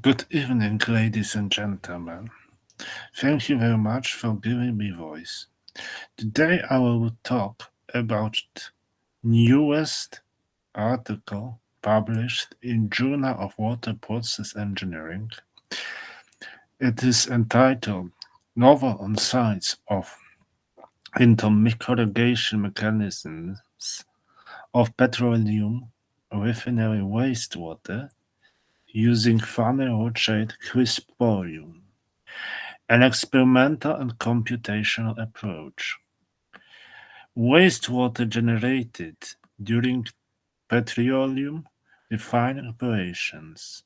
Good evening, ladies and gentlemen. Thank you very much for giving me voice. Today I will talk about newest article published in Journal of Water Process Engineering. It is entitled Novel Insights of Intermicrogation Mechanisms of Petroleum Refinery Wastewater using Fanny-Rothschild crisporium. An experimental and computational approach. Wastewater generated during petroleum refining operations.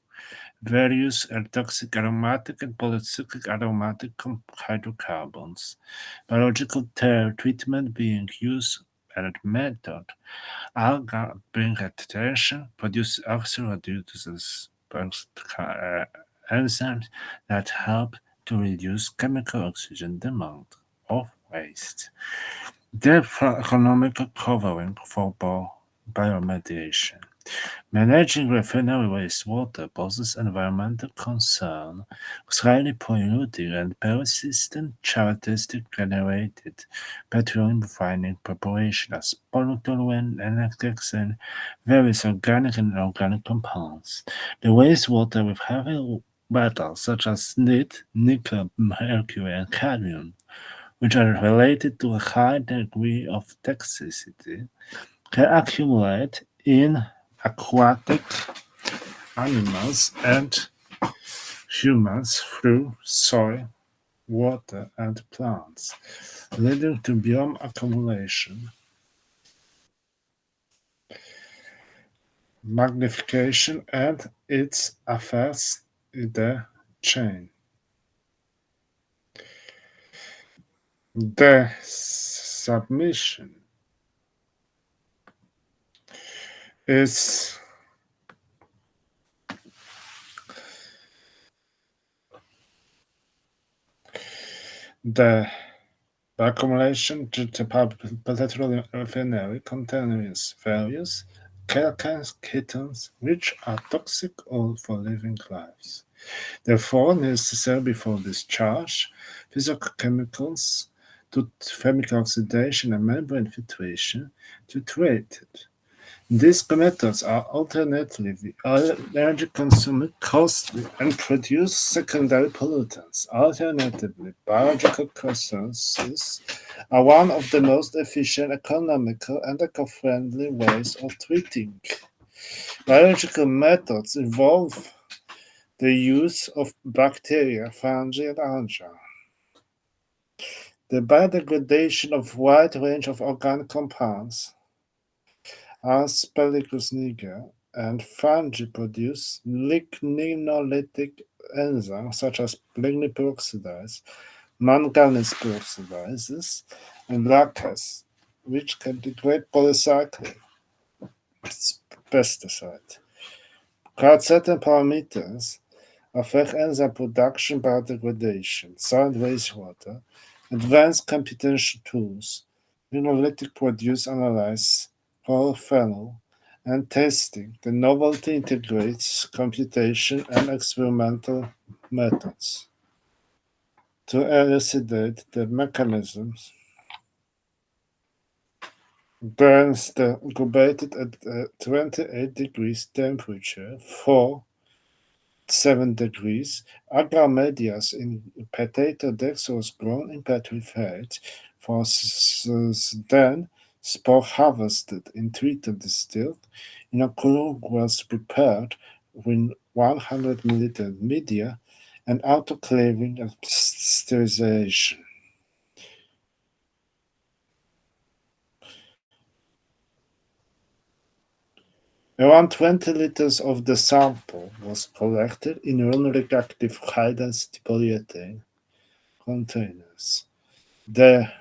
Various toxic aromatic and polycyclic aromatic hydrocarbons. Biological treatment being used and method. Algal being attention produce oxidase enzymes that help to reduce chemical oxygen demand of waste. Therefore, economical covering for biomediation. Managing refinery wastewater poses environmental concern with highly polluting and persistent characteristic generated petroleum refining preparation as polytoluene and hexane, various organic and inorganic compounds. The wastewater with heavy metals such as lead, nickel, mercury, and cadmium, which are related to a high degree of toxicity, can accumulate in aquatic animals and humans through soil, water, and plants, leading to biome accumulation, magnification, and its affects the chain. The submission is the accumulation due to petroleum refinery contains various alkyl ketones which are toxic for living lives. Therefore, necessary before discharge, phytochemicals to chemical oxidation and membrane filtration to treat it. These methods are alternatively energy consuming, costly, and produce secondary pollutants. Alternatively, biological processes are one of the most efficient, economical, and eco-friendly ways of treating. Biological methods involve the use of bacteria, fungi, and algae. The biodegradation of a wide range of organic compounds as pellicus niger and fungi produce ligninolytic enzymes such as lignin peroxidase, manganese peroxidase, and lactase, which can degrade polycyclic pesticide. Certain parameters affect enzyme production biodegradation, solid wastewater, advanced computational tools, ligninolytic produce analyze polyphenol, and testing. The novelty integrates computation and experimental methods to elucidate the mechanisms. Burns the incubated at 28 degrees temperature for 7 degrees. Agar medias in potato dextrose grown in petrified for then spore harvested in treated distilled in a cooler was prepared with 100 milliliter media and autoclaving and sterilization. Around 20 liters of the sample was collected in non-reactive high-density polyethylene containers. The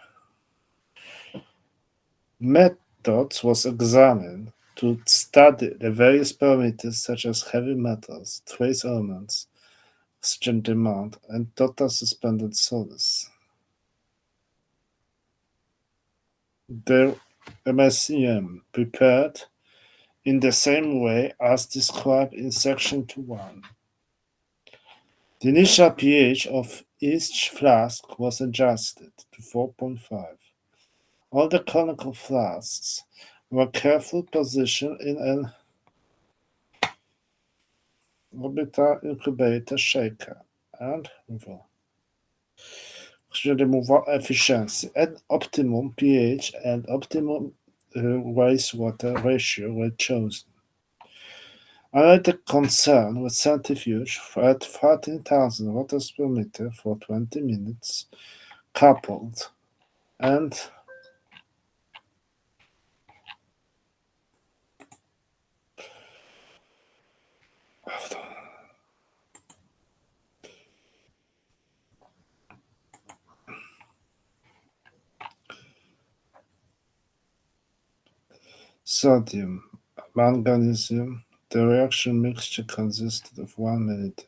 methods was examined to study the various parameters such as heavy metals, trace elements, oxygen demand, and total suspended solids. The MSCM prepared in the same way as described in section 2.1. The initial pH of each flask was adjusted to 4.5. All the conical flasks were carefully positioned in an orbital incubator shaker and removal efficiency at optimum pH and optimum wastewater ratio were chosen. Another concern was centrifuge at 14,000 watts per meter for 20 minutes, coupled and sodium, magnesium. The reaction mixture consisted of 1 milliliter.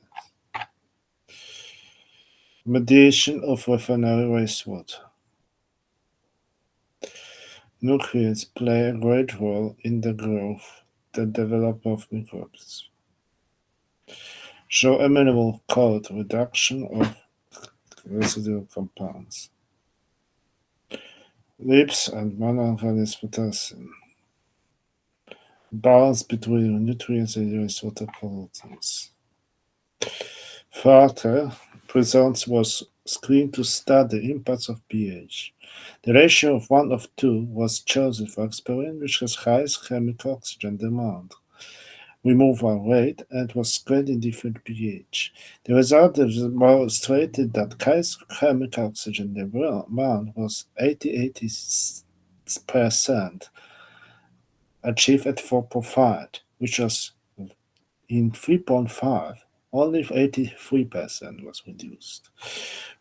Mediation of refinery wastewater. Nutrients play a great role in the growth, the development of microbes. Show a minimal cold reduction of residual compounds. Leaps and manganese potassium. Balance between nutrients and wastewater pollutants. Further, results was screened to study impacts of pH. The ratio of 1 of 2 was chosen for experiment which has highest chemical oxygen demand, removal rate, and was screened in different pH. The result demonstrated that highest chemical oxygen demand was 80% achieved at 4.5, which was in 3.5 only 83% was reduced.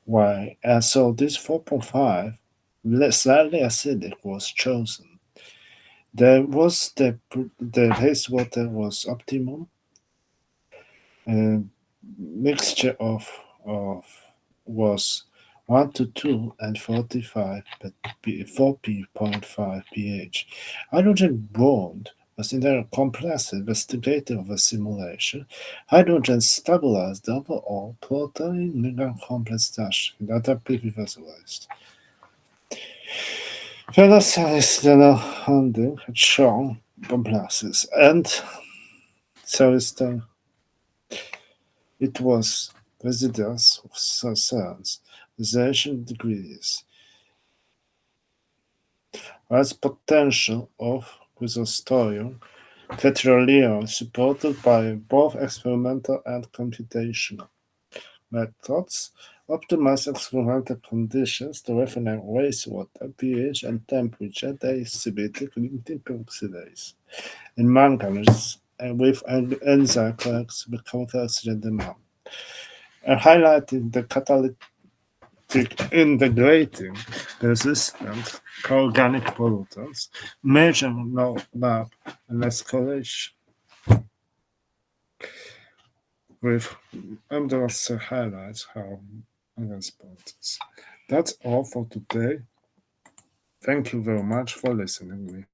Why? And so this 4.5 slightly acidic was chosen. There was the wastewater was optimum mixture of was 1 to 2 and 45 but 4.5 pH. Hydrogen bond was in a complex investigative of a simulation. Hydrogen stabilized the overall protein ligand complex structure that are visualized. Further cellular handling had shown complexes and cellular it was residence of cells, realization degrees, has potential of Chrysostorium petroleum supported by both experimental and computational methods, optimize experimental conditions to refine wastewater, pH, and temperature. They exhibited limited oxidase and manganese with an enzyme corrects the chemical oxygen demand, and highlighting the catalytic integrating resistant organic pollutants, major lab and escalation with Hamdard highlights how against politics. That's all for today. Thank you very much for listening.